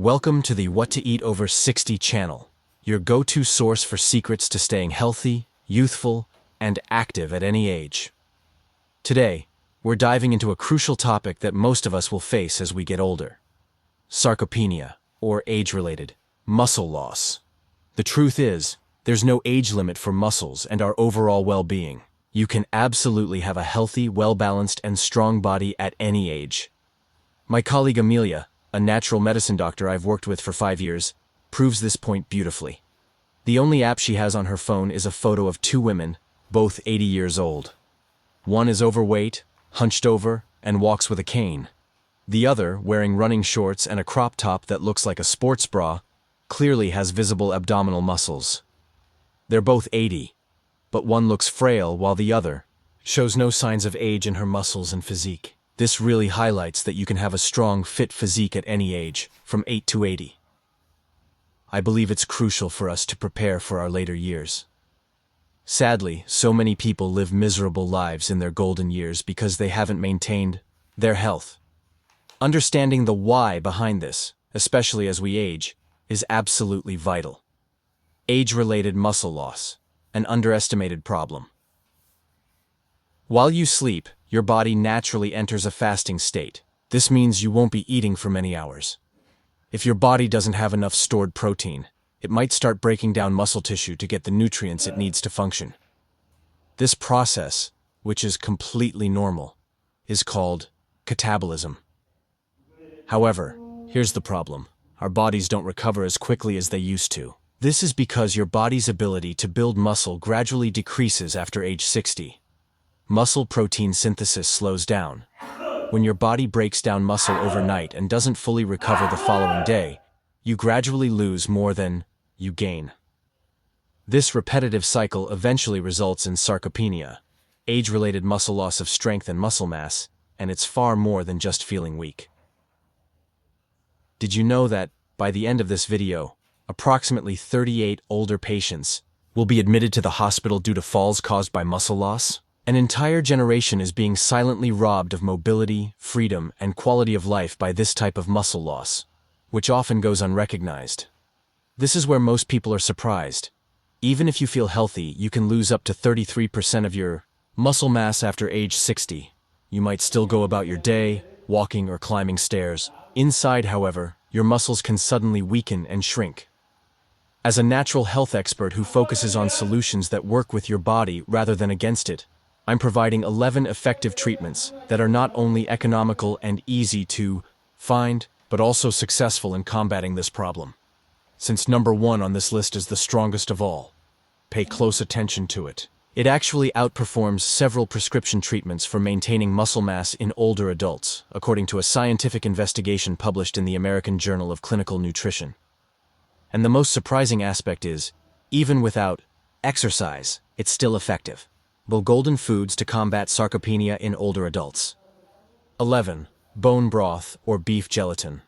Welcome to the What to Eat Over 60 channel, your go-to source for secrets to staying healthy, youthful, and active at any age. Today, we're diving into a crucial topic that most of us will face as we get older: sarcopenia, or age-related muscle loss. The truth is, there's no age limit for muscles and our overall well-being. You can absolutely have a healthy, well-balanced, and strong body at any age. My colleague Amelia, a natural medicine doctor I've worked with for 5 years, proves this point beautifully. The only app she has on her phone is a photo of two women, both 80 years old. One is overweight, hunched over, and walks with a cane. The other, wearing running shorts and a crop top that looks like a sports bra, clearly has visible abdominal muscles. They're both 80, but one looks frail while the other shows no signs of age in her muscles and physique. This really highlights that you can have a strong, fit physique at any age, from 8 to 80. I believe it's crucial for us to prepare for our later years. Sadly, so many people live miserable lives in their golden years because they haven't maintained their health. Understanding the why behind this, especially as we age, is absolutely vital. Age-related muscle loss, an underestimated problem. While you sleep, your body naturally enters a fasting state. This means you won't be eating for many hours. If your body doesn't have enough stored protein, it might start breaking down muscle tissue to get the nutrients it needs to function. This process, which is completely normal, is called catabolism. However, here's the problem. Our bodies don't recover as quickly as they used to. This is because your body's ability to build muscle gradually decreases after age 60. Muscle protein synthesis slows down. When your body breaks down muscle overnight and doesn't fully recover the following day, you gradually lose more than you gain. This repetitive cycle eventually results in sarcopenia, age-related muscle loss of strength and muscle mass, and it's far more than just feeling weak. Did you know that, by the end of this video, approximately 38 older patients will be admitted to the hospital due to falls caused by muscle loss? An entire generation is being silently robbed of mobility, freedom, and quality of life by this type of muscle loss, which often goes unrecognized. This is where most people are surprised. Even if you feel healthy, you can lose up to 33% of your muscle mass after age 60. You might still go about your day, walking or climbing stairs. Inside, however, your muscles can suddenly weaken and shrink. As a natural health expert who focuses on solutions that work with your body rather than against it, I'm providing 11 effective treatments that are not only economical and easy to find, but also successful in combating this problem. Since number 1 on this list is the strongest of all, pay close attention to it. It actually outperforms several prescription treatments for maintaining muscle mass in older adults, according to a scientific investigation published in the American Journal of Clinical Nutrition. And the most surprising aspect is, even without exercise, it's still effective. Golden foods to combat sarcopenia in older adults. 11. Bone broth or beef gelatin.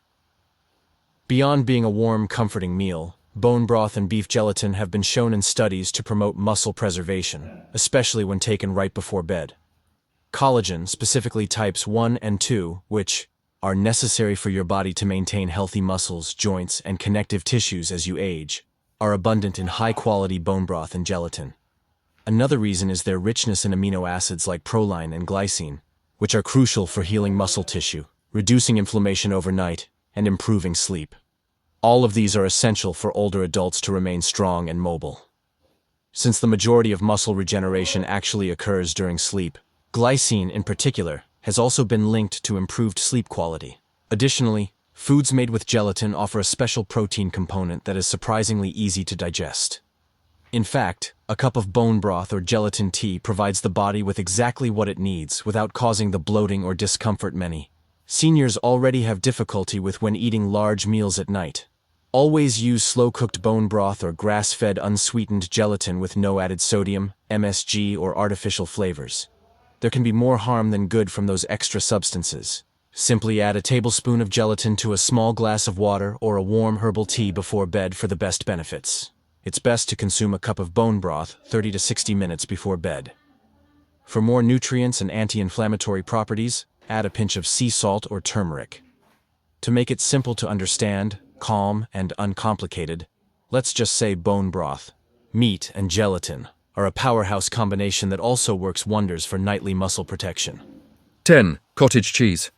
Beyond being a warm, comforting meal, bone broth and beef gelatin have been shown in studies to promote muscle preservation, especially when taken right before bed. Collagen, specifically types 1 and 2, which are necessary for your body to maintain healthy muscles, joints, and connective tissues as you age, are abundant in high-quality bone broth and gelatin. Another reason is their richness in amino acids like proline and glycine, which are crucial for healing muscle tissue, reducing inflammation overnight, and improving sleep. All of these are essential for older adults to remain strong and mobile. Since the majority of muscle regeneration actually occurs during sleep, glycine in particular has also been linked to improved sleep quality. Additionally, foods made with gelatin offer a special protein component that is surprisingly easy to digest. In fact, a cup of bone broth or gelatin tea provides the body with exactly what it needs without causing the bloating or discomfort many seniors already have difficulty with when eating large meals at night. Always use slow-cooked bone broth or grass-fed unsweetened gelatin with no added sodium, MSG, or artificial flavors. There can be more harm than good from those extra substances. Simply add a tablespoon of gelatin to a small glass of water or a warm herbal tea before bed for the best benefits. It's best to consume a cup of bone broth 30 to 60 minutes before bed. For more nutrients and anti-inflammatory properties, add a pinch of sea salt or turmeric. To make it simple to understand, calm and uncomplicated. Let's just say bone broth. Meat and gelatin are a powerhouse combination that also works wonders for nightly muscle protection. 10. Cottage cheese.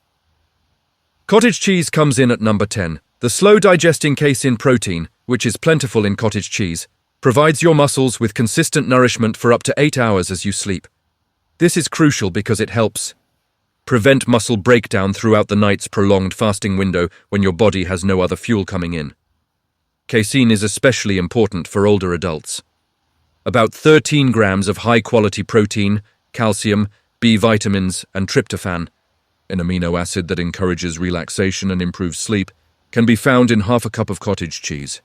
Cottage cheese comes in at number 10. The slow-digesting casein protein, which is plentiful in cottage cheese, provides your muscles with consistent nourishment for up to 8 hours as you sleep. This is crucial because it helps prevent muscle breakdown throughout the night's prolonged fasting window when your body has no other fuel coming in. Casein is especially important for older adults. About 13 grams of high-quality protein, calcium, B vitamins, and tryptophan, an amino acid that encourages relaxation and improves sleep, can be found in half a cup of cottage cheese.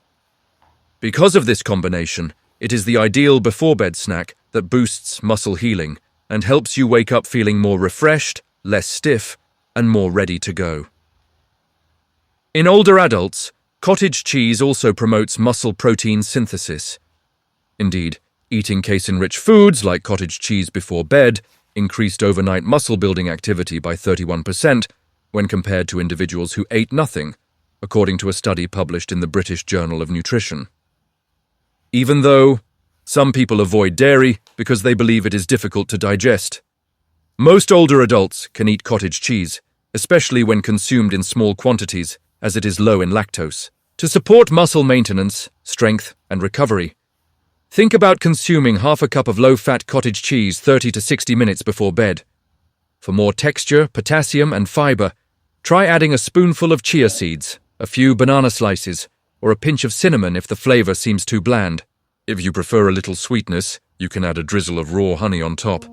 Because of this combination, it is the ideal before-bed snack that boosts muscle healing and helps you wake up feeling more refreshed, less stiff, and more ready to go. In older adults, cottage cheese also promotes muscle protein synthesis. Indeed, eating casein-rich foods like cottage cheese before bed increased overnight muscle-building activity by 31% when compared to individuals who ate nothing, according to a study published in the British Journal of Nutrition. Even though some people avoid dairy because they believe it is difficult to digest, most older adults can eat cottage cheese, especially when consumed in small quantities, as it is low in lactose. To support muscle maintenance, strength, and recovery, think about consuming half a cup of low-fat cottage cheese 30 to 60 minutes before bed. For more texture, potassium, and fiber, try adding a spoonful of chia seeds, a few banana slices, or a pinch of cinnamon if the flavor seems too bland. If you prefer a little sweetness, you can add a drizzle of raw honey on top.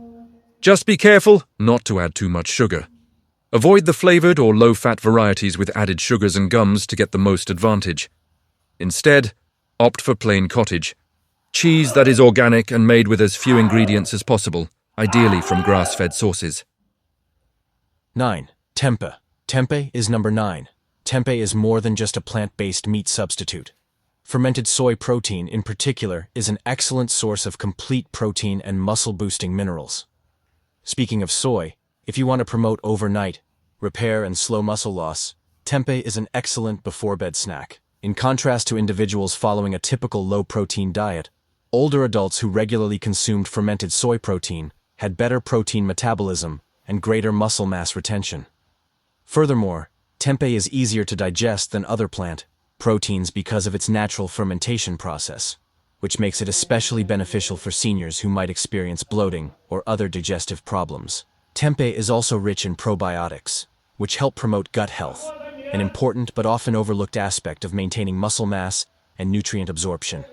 Just be careful not to add too much sugar. Avoid the flavored or low-fat varieties with added sugars and gums to get the most advantage. Instead, opt for plain cottage cheese that is organic and made with as few ingredients as possible, ideally from grass-fed sources. 9. Tempeh. Tempeh is number 9. Tempeh is more than just a plant-based meat substitute. Fermented soy protein, in particular, is an excellent source of complete protein and muscle-boosting minerals. Speaking of soy, if you want to promote overnight repair and slow muscle loss, tempeh is an excellent before-bed snack. In contrast to individuals following a typical low-protein diet, older adults who regularly consumed fermented soy protein had better protein metabolism and greater muscle mass retention. Furthermore, tempeh is easier to digest than other plant proteins because of its natural fermentation process, which makes it especially beneficial for seniors who might experience bloating or other digestive problems. Tempeh is also rich in probiotics, which help promote gut health, an important but often overlooked aspect of maintaining muscle mass and nutrient absorption.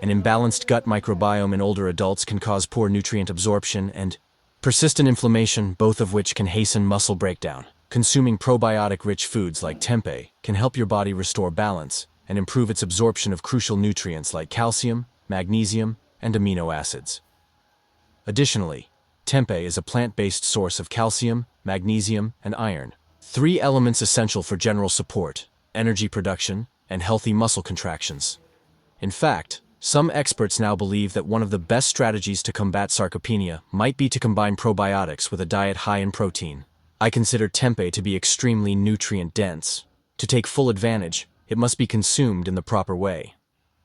An imbalanced gut microbiome in older adults can cause poor nutrient absorption and persistent inflammation, both of which can hasten muscle breakdown. Consuming probiotic-rich foods like tempeh can help your body restore balance and improve its absorption of crucial nutrients like calcium, magnesium, and amino acids. Additionally, tempeh is a plant-based source of calcium, magnesium, and iron, 3 elements essential for general support, energy production, and healthy muscle contractions. In fact, some experts now believe that one of the best strategies to combat sarcopenia might be to combine probiotics with a diet high in protein. I consider tempeh to be extremely nutrient-dense. To take full advantage, it must be consumed in the proper way.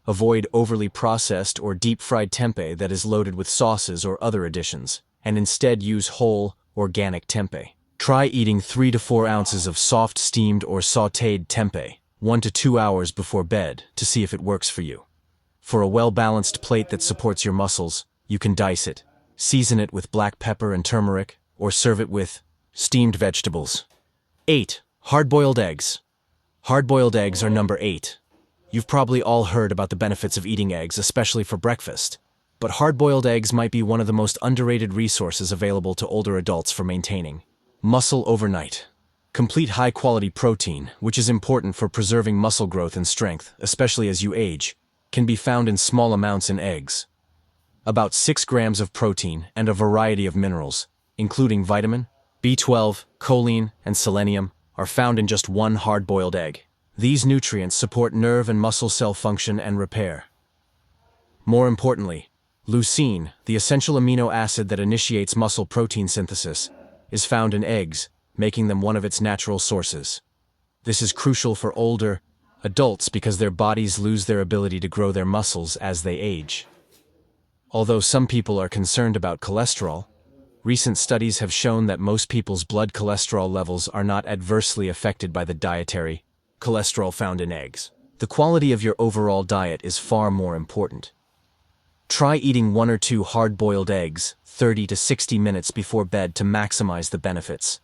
Avoid overly processed or deep-fried tempeh that is loaded with sauces or other additions, and instead use whole, organic tempeh. Try eating 3 to 4 ounces of soft steamed or sautéed tempeh 1 to 2 hours before bed to see if it works for you. For a well-balanced plate that supports your muscles, you can dice it, season it with black pepper and turmeric, or serve it with steamed vegetables. 8. Hard-boiled eggs. Hard-boiled eggs are number 8. You've probably all heard about the benefits of eating eggs, especially for breakfast. But hard-boiled eggs might be one of the most underrated resources available to older adults for maintaining muscle overnight. Complete high-quality protein, which is important for preserving muscle growth and strength, especially as you age, can be found in small amounts in eggs. About 6 grams of protein and a variety of minerals, including vitamin, B12, choline, and selenium, are found in just one hard-boiled egg. These nutrients support nerve and muscle cell function and repair. More importantly, leucine, the essential amino acid that initiates muscle protein synthesis, is found in eggs, making them one of its natural sources. This is crucial for older Adults because their bodies lose their ability to grow their muscles as they age. Although some people are concerned about cholesterol, recent studies have shown that most people's blood cholesterol levels are not adversely affected by the dietary cholesterol found in eggs. The quality of your overall diet is far more important. Try eating 1 or 2 hard-boiled eggs 30 to 60 minutes before bed to maximize the benefits.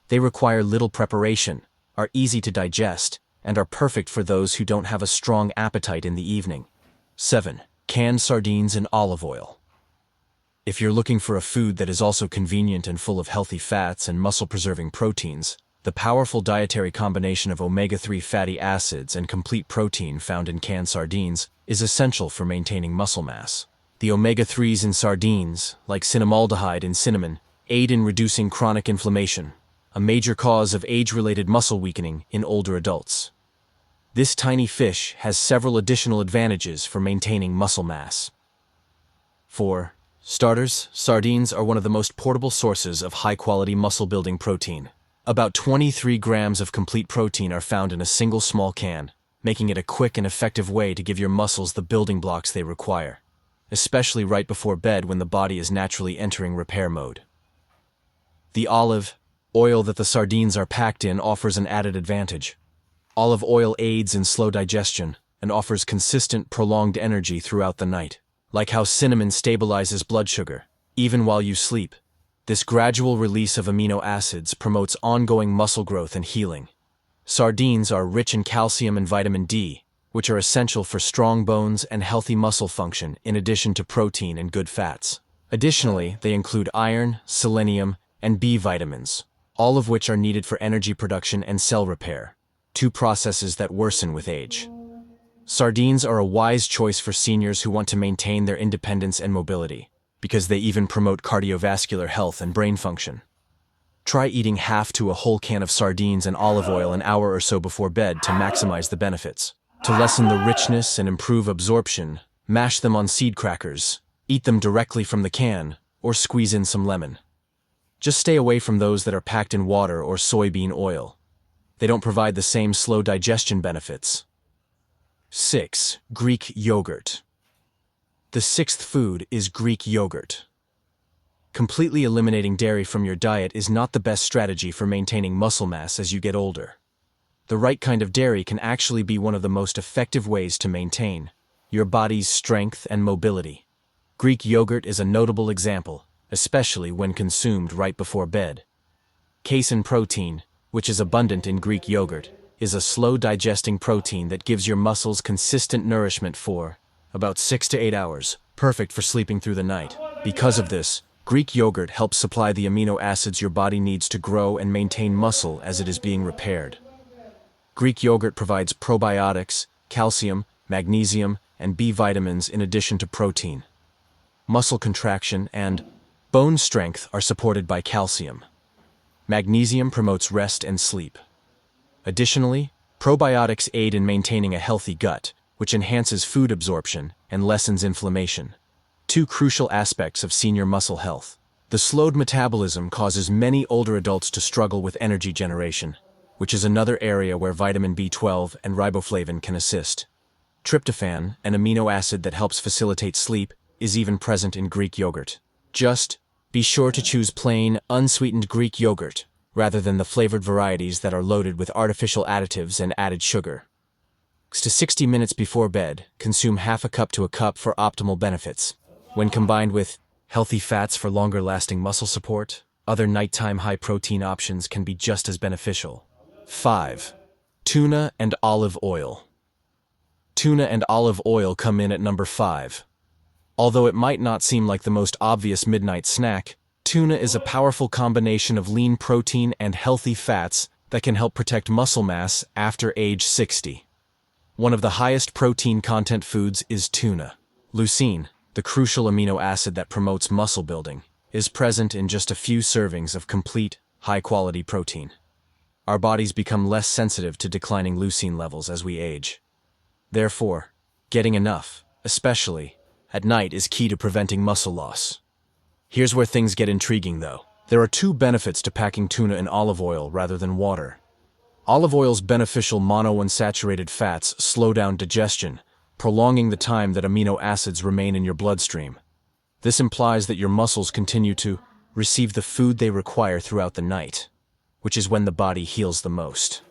They require little preparation, are easy to digest, and are perfect for those who don't have a strong appetite in the evening. 7. Canned sardines and olive oil. If you're looking for a food that is also convenient and full of healthy fats and muscle-preserving proteins, the powerful dietary combination of omega-3 fatty acids and complete protein found in canned sardines is essential for maintaining muscle mass. The omega-3s in sardines, like cinnamaldehyde in cinnamon, aid in reducing chronic inflammation, a major cause of age-related muscle weakening in older adults. This tiny fish has several additional advantages for maintaining muscle mass. 4. Starters, sardines are one of the most portable sources of high-quality muscle-building protein. About 23 grams of complete protein are found in a single small can, making it a quick and effective way to give your muscles the building blocks they require, especially right before bed when the body is naturally entering repair mode. The olive oil that the sardines are packed in offers an added advantage. Olive oil aids in slow digestion and offers consistent, prolonged energy throughout the night. Like how cinnamon stabilizes blood sugar, even while you sleep, this gradual release of amino acids promotes ongoing muscle growth and healing. Sardines are rich in calcium and vitamin D, which are essential for strong bones and healthy muscle function in addition to protein and good fats. Additionally, they include iron, selenium, and B vitamins, all of which are needed for energy production and cell repair, 2 processes that worsen with age. Sardines are a wise choice for seniors who want to maintain their independence and mobility, because they even promote cardiovascular health and brain function. Try eating half to a whole can of sardines and olive oil an hour or so before bed to maximize the benefits. To lessen the richness and improve absorption, mash them on seed crackers, eat them directly from the can, or squeeze in some lemon. Just stay away from those that are packed in water or soybean oil. They don't provide the same slow digestion benefits. 6. Greek yogurt. The 6th food is Greek yogurt. Completely eliminating dairy from your diet is not the best strategy for maintaining muscle mass as you get older. The right kind of dairy can actually be one of the most effective ways to maintain your body's strength and mobility. Greek yogurt is a notable example, especially when consumed right before bed. Casein protein, which is abundant in Greek yogurt, is a slow-digesting protein that gives your muscles consistent nourishment for about 6 to 8 hours, perfect for sleeping through the night. Because of this, Greek yogurt helps supply the amino acids your body needs to grow and maintain muscle as it is being repaired. Greek yogurt provides probiotics, calcium, magnesium, and B vitamins in addition to protein. Muscle contraction and bone strength are supported by calcium. Magnesium promotes rest and sleep. Additionally, probiotics aid in maintaining a healthy gut, which enhances food absorption and lessens inflammation. 2 crucial aspects of senior muscle health. The slowed metabolism causes many older adults to struggle with energy generation, which is another area where vitamin B12 and riboflavin can assist. Tryptophan, an amino acid that helps facilitate sleep, is even present in Greek yogurt. Just be sure to choose plain, unsweetened Greek yogurt, rather than the flavored varieties that are loaded with artificial additives and added sugar. 6 to 60 minutes before bed, consume half a cup to a cup for optimal benefits. When combined with healthy fats for longer-lasting muscle support, other nighttime high-protein options can be just as beneficial. 5. Tuna and olive oil. Tuna and olive oil come in at number 5. Although it might not seem like the most obvious midnight snack, tuna is a powerful combination of lean protein and healthy fats that can help protect muscle mass after age 60. One of the highest protein content foods is tuna. Leucine, the crucial amino acid that promotes muscle building, is present in just a few servings of complete, high-quality protein. Our bodies become less sensitive to declining leucine levels as we age. Therefore, getting enough, especially at night, is key to preventing muscle loss. Here's where things get intriguing, though. There are 2 benefits to packing tuna in olive oil rather than water. Olive oil's beneficial monounsaturated fats slow down digestion, prolonging the time that amino acids remain in your bloodstream. This implies that your muscles continue to receive the food they require throughout the night, which is when the body heals the most.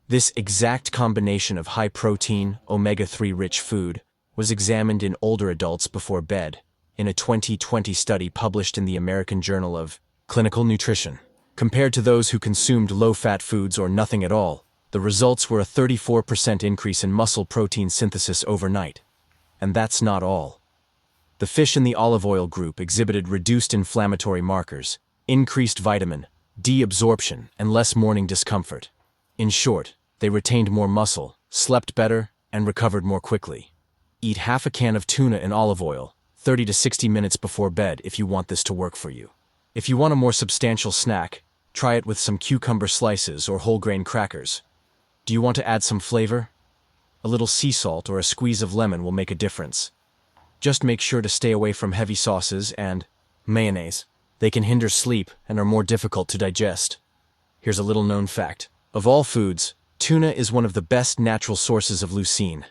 This exact combination of high-protein, omega-3 rich food was examined in older adults before bed in a 2020 study published in the American Journal of Clinical Nutrition. Compared to those who consumed low-fat foods or nothing at all, the results were a 34% increase in muscle protein synthesis overnight. And that's not all. The fish in the olive oil group exhibited reduced inflammatory markers, increased vitamin D absorption, and less morning discomfort. In short, they retained more muscle, slept better, and recovered more quickly. Eat half a can of tuna in olive oil, 30 to 60 minutes before bed if you want this to work for you. If you want a more substantial snack, try it with some cucumber slices or whole grain crackers. Do you want to add some flavor? A little sea salt or a squeeze of lemon will make a difference. Just make sure to stay away from heavy sauces and mayonnaise. They can hinder sleep and are more difficult to digest. Here's a little known fact. Of all foods, tuna is one of the best natural sources of leucine.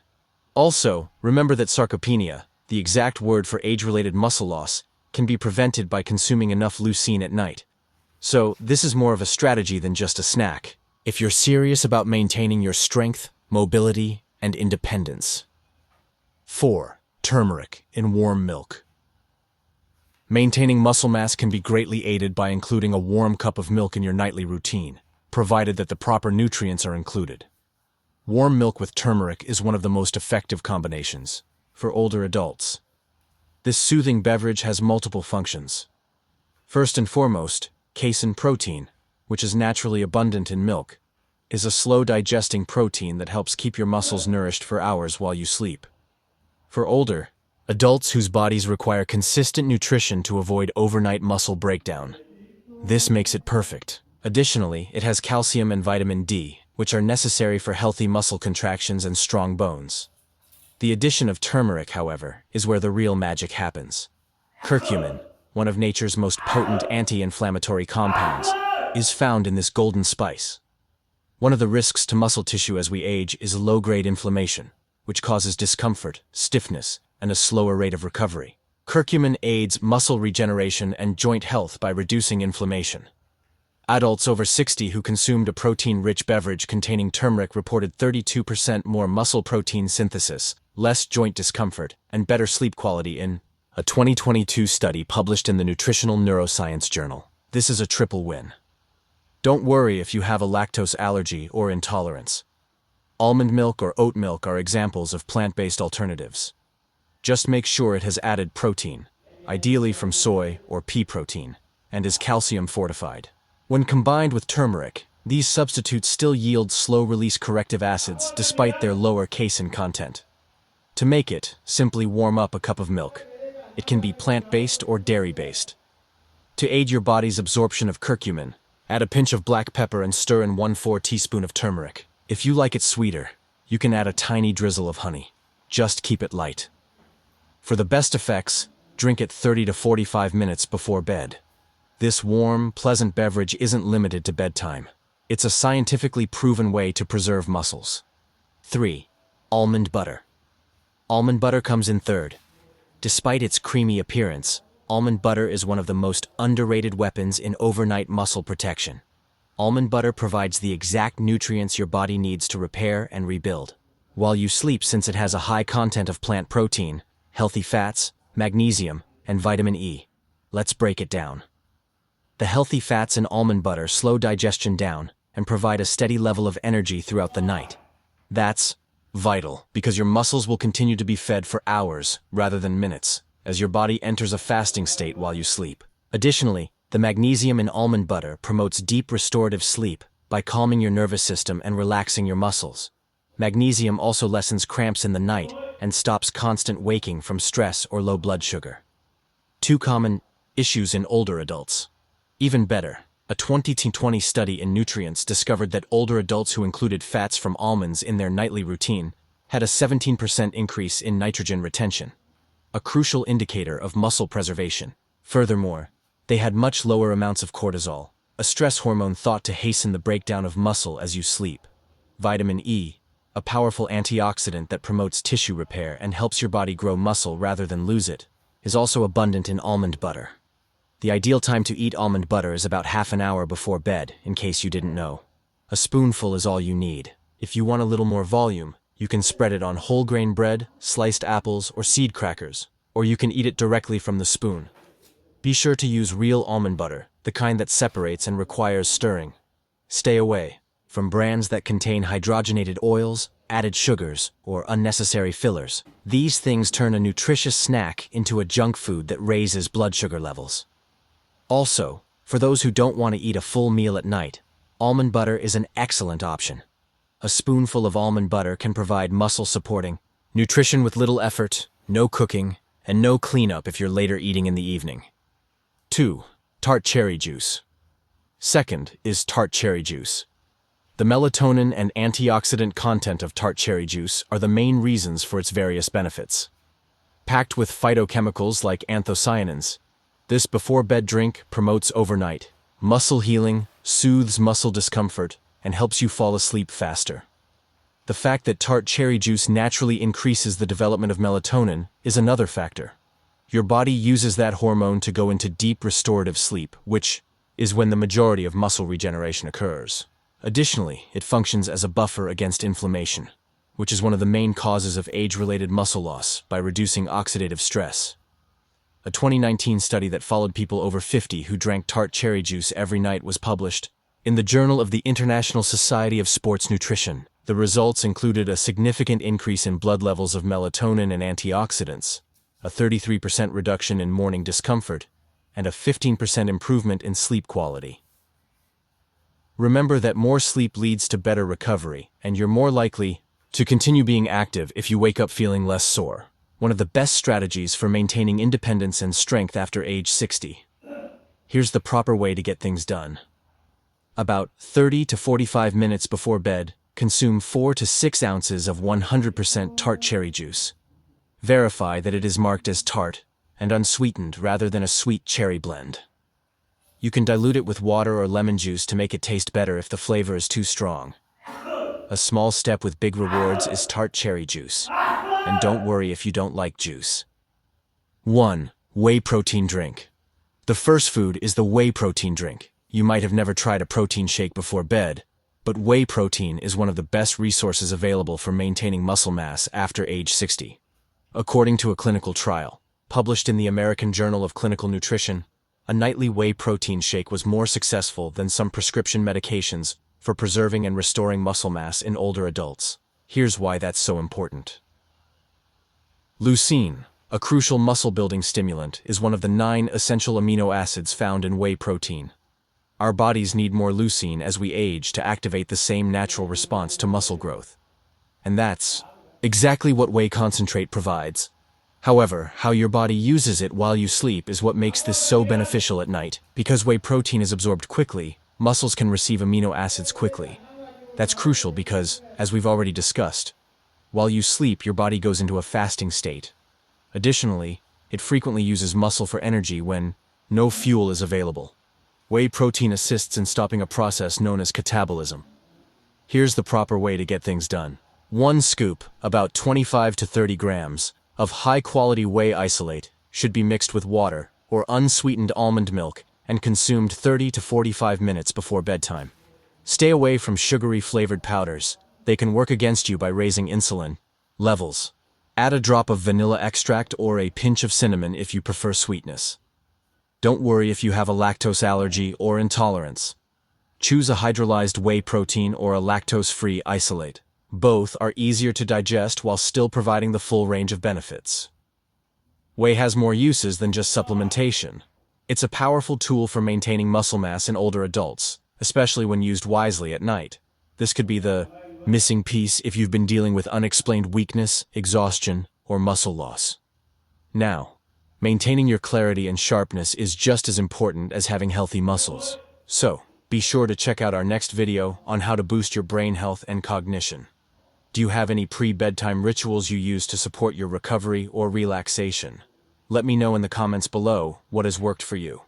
Also, remember that sarcopenia, the exact word for age-related muscle loss, can be prevented by consuming enough leucine at night. So, this is more of a strategy than just a snack, if you're serious about maintaining your strength, mobility, and independence. 4. Turmeric in warm milk. Maintaining muscle mass can be greatly aided by including a warm cup of milk in your nightly routine, provided that the proper nutrients are included. Warm milk with turmeric is one of the most effective combinations for older adults. This soothing beverage has multiple functions. First and foremost, casein protein, which is naturally abundant in milk, is a slow-digesting protein that helps keep your muscles nourished for hours while you sleep. For older adults whose bodies require consistent nutrition to avoid overnight muscle breakdown, this makes it perfect. Additionally, it has calcium and vitamin D, which are necessary for healthy muscle contractions and strong bones. The addition of turmeric, however, is where the real magic happens. Curcumin, one of nature's most potent anti-inflammatory compounds, is found in this golden spice. One of the risks to muscle tissue as we age is low-grade inflammation, which causes discomfort, stiffness, and a slower rate of recovery. Curcumin aids muscle regeneration and joint health by reducing inflammation. Adults over 60 who consumed a protein-rich beverage containing turmeric reported 32% more muscle protein synthesis, less joint discomfort, and better sleep quality in a 2022 study published in the Nutritional Neuroscience Journal. This is a triple win. Don't worry if you have a lactose allergy or intolerance. Almond milk or oat milk are examples of plant-based alternatives. Just make sure it has added protein, ideally from soy or pea protein, and is calcium fortified. When combined with turmeric, these substitutes still yield slow-release corrective acids despite their lower casein content. To make it, simply warm up a cup of milk. It can be plant-based or dairy-based. To aid your body's absorption of curcumin, add a pinch of black pepper and stir in 1/4 teaspoon of turmeric. If you like it sweeter, you can add a tiny drizzle of honey. Just keep it light. For the best effects, drink it 30 to 45 minutes before bed. This warm, pleasant beverage isn't limited to bedtime. It's a scientifically proven way to preserve muscles. 3. Almond butter. Almond butter comes in third. Despite its creamy appearance, almond butter is one of the most underrated weapons in overnight muscle protection. Almond butter provides the exact nutrients your body needs to repair and rebuild while you sleep, since it has a high content of plant protein, healthy fats, magnesium, and vitamin E. Let's break it down. The healthy fats in almond butter slow digestion down and provide a steady level of energy throughout the night. That's vital, because your muscles will continue to be fed for hours rather than minutes, as your body enters a fasting state while you sleep. Additionally, the magnesium in almond butter promotes deep restorative sleep by calming your nervous system and relaxing your muscles. Magnesium also lessens cramps in the night and stops constant waking from stress or low blood sugar. 2 common issues in older adults. Even better, a 2020 study in Nutrients discovered that older adults who included fats from almonds in their nightly routine had a 17% increase in nitrogen retention, a crucial indicator of muscle preservation. Furthermore, they had much lower amounts of cortisol, a stress hormone thought to hasten the breakdown of muscle as you sleep. Vitamin E, a powerful antioxidant that promotes tissue repair and helps your body grow muscle rather than lose it, is also abundant in almond butter. The ideal time to eat almond butter is about half an hour before bed, in case you didn't know. A spoonful is all you need. If you want a little more volume, you can spread it on whole grain bread, sliced apples, or seed crackers, or you can eat it directly from the spoon. Be sure to use real almond butter, the kind that separates and requires stirring. Stay away from brands that contain hydrogenated oils, added sugars, or unnecessary fillers. These things turn a nutritious snack into a junk food that raises blood sugar levels. Also, for those who don't want to eat a full meal at night, almond butter is an excellent option. A spoonful of almond butter can provide muscle-supporting nutrition with little effort, no cooking, and no cleanup if you're later eating in the evening. 2. Tart cherry juice. Second is tart cherry juice. The melatonin and antioxidant content of tart cherry juice are the main reasons for its various benefits. Packed with phytochemicals like anthocyanins, this before-bed drink promotes overnight muscle healing, soothes muscle discomfort, and helps you fall asleep faster. The fact that tart cherry juice naturally increases the development of melatonin is another factor. Your body uses that hormone to go into deep restorative sleep, which is when the majority of muscle regeneration occurs. Additionally, it functions as a buffer against inflammation, which is one of the main causes of age-related muscle loss by reducing oxidative stress. A 2019 study that followed people over 50 who drank tart cherry juice every night was published in the Journal of the International Society of Sports Nutrition. The results included a significant increase in blood levels of melatonin and antioxidants, a 33% reduction in morning discomfort, and a 15% improvement in sleep quality. Remember that more sleep leads to better recovery, and you're more likely to continue being active if you wake up feeling less sore. One of the best strategies for maintaining independence and strength after age 60. Here's the proper way to get things done. About 30 to 45 minutes before bed, consume 4 to 6 ounces of 100% tart cherry juice. Verify that it is marked as tart and unsweetened rather than a sweet cherry blend. You can dilute it with water or lemon juice to make it taste better if the flavor is too strong. A small step with big rewards is tart cherry juice. And don't worry if you don't like juice. 1. Whey protein drink. The first food is the whey protein drink. You might have never tried a protein shake before bed, but whey protein is one of the best resources available for maintaining muscle mass after age 60. According to a clinical trial, published in the American Journal of Clinical Nutrition, a nightly whey protein shake was more successful than some prescription medications for preserving and restoring muscle mass in older adults. Here's why that's so important. Leucine, a crucial muscle-building stimulant, is one of the 9 essential amino acids found in whey protein. Our bodies need more leucine as we age to activate the same natural response to muscle growth. And that's exactly what whey concentrate provides. However, how your body uses it while you sleep is what makes this so beneficial at night. Because whey protein is absorbed quickly, muscles can receive amino acids quickly. That's crucial because, as we've already discussed, while you sleep, your body goes into a fasting state. Additionally, it frequently uses muscle for energy when no fuel is available. Whey protein assists in stopping a process known as catabolism. Here's the proper way to get things done. 1 scoop, about 25 to 30 grams, of high-quality whey isolate should be mixed with water or unsweetened almond milk and consumed 30 to 45 minutes before bedtime. Stay away from sugary flavored powders. They can work against you by raising insulin levels. Add a drop of vanilla extract or a pinch of cinnamon if you prefer sweetness. Don't worry if you have a lactose allergy or intolerance. Choose a hydrolyzed whey protein or a lactose-free isolate. Both are easier to digest while still providing the full range of benefits. Whey has more uses than just supplementation. It's a powerful tool for maintaining muscle mass in older adults, especially when used wisely at night. This could be the missing piece if you've been dealing with unexplained weakness, exhaustion, or muscle loss. Now, maintaining your clarity and sharpness is just as important as having healthy muscles. So, be sure to check out our next video on how to boost your brain health and cognition. Do you have any pre-bedtime rituals you use to support your recovery or relaxation? Let me know in the comments below what has worked for you.